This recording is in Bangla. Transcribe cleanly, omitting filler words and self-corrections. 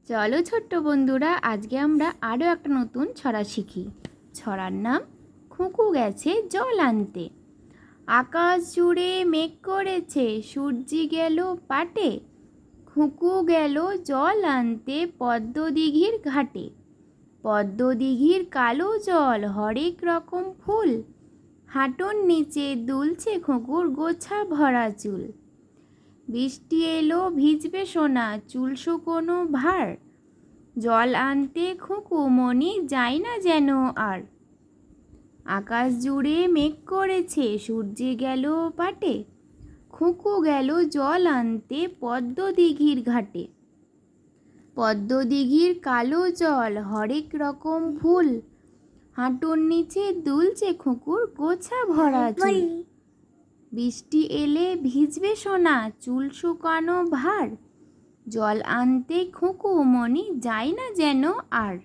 চলো ছোট্ট বন্ধুরা, আজকে আমরা আরও একটা নতুন ছড়া শিখি। ছড়ার নাম খুকু গেছে জল আনতে। আকাশ জুড়ে মেঘ করেছে, সূর্যি গেল পাটে। খুকু গেল জল আনতে পদ্ম দিঘির ঘাটে। পদ্ম দিঘির কালো জল, হরেক রকম ফুল। হাঁটুর নিচে দুলছে খুকুর গোছা ভরা চুল। বৃষ্টি এলো ভিজবে সোনা, চুল শুকোনো ভার। জল আনতে খুকু মনি যায় না যেন আর। আকাশ জুড়ে মেঘ করেছে, সূর্যে গেল পাটে। খুকু গেল জল আনতে পদ্ম দিঘির ঘাটে। পদ্ম দিঘির কালো জল, হরেক রকম ফুল। হাঁটুর নিচে দুলছে খুকুর গোছা ভরা চুল। বৃষ্টি এলে ভিজবে সোনা, চুল শুকানো ভার। জল আনতে খুকু মনি যায় না যেন আর।